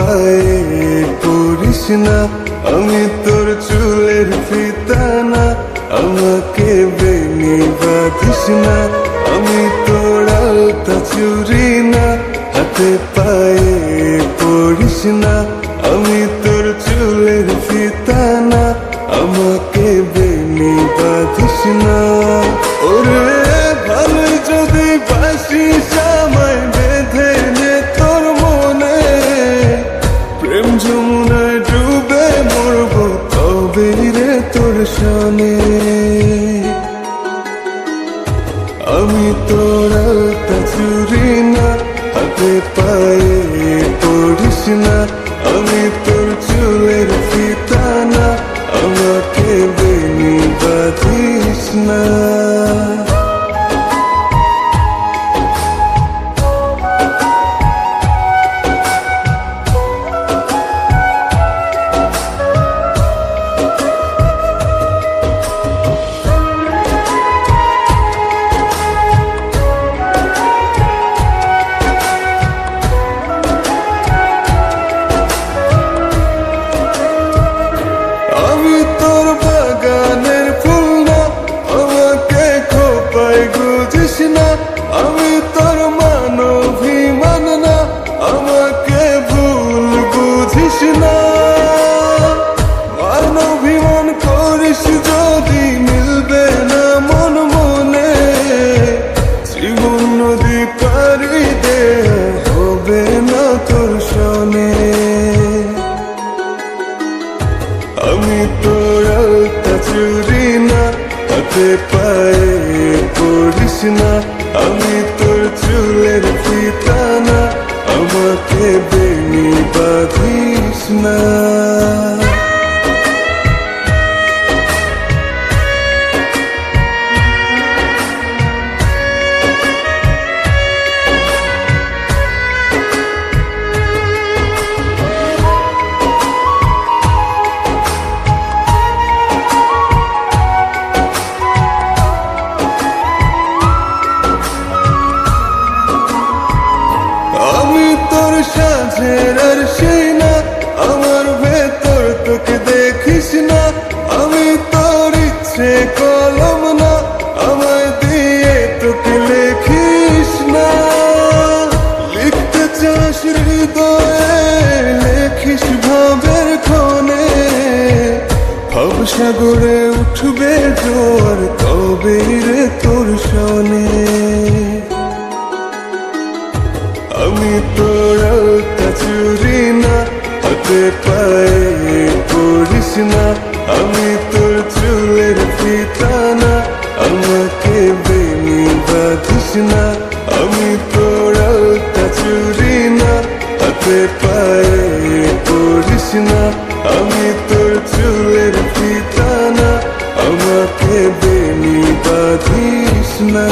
পায়ে পড়িস না, আমি তোর চুলের ফিতা না, আমাকে বেনি বাঁধিস না, আমি তোর আলতা চুরি না, হাতে পায়ে পড়িস না, আমি তোর চুলের ফিতা না, আমাকে বেনি বাঁধিস না। ওরে ভালো যদি বাসিস আমায় বেঁধে নে তোর মনে, প্রেম যমুনায় ডুবে মরবো তবে রে তোর সনে। আমি তোর আলতা চুরি না, হাতে পায়ে পড়িস না, আমি তোর চুলের ফিতা না, আমাকে বেনি বাঁধিস না। আমি তোর বাগানের ফুল না, আমাকে খোপায় গুজিস না, আমি তোর মানভিমান না, আমাকে ভুল বুঝিস না। মানভিমান করিস যদি মিলবে না মন মনে, জীবন নদী পারি দে হবে না তোর সনে। আমি তোর আলতা চুরি না, হাতে পায়ে পড়িস না, আমি তোর চুলের ফিতা না, আমাকে বেনি বাঁধিস না। আমি তোর সাজের আর সেই না, আমার ভেতর তোকে দেখিস না, আমি তোর ইচ্ছে কলম না, আমায় দিয়ে তোকে লেখিস না। লিখতে চাস হৃদয়ে লেখিস ভাবের ক্ষণে, ভবসাগরে উঠবে জোয়ার তবে রে তোর সনে। আমি তোর আলতা চুরি না, হাতে পায়ে পড়িস না, আমি তোর চুলের ফিতা না, আমাকে বেনি বাঁধিস না। আমি তোর আলতা চুরি না, হাতে পায়ে পড়িস না, আমি তোর চুলের ফিতা না, আমাকে বেনি বাঁধিস না।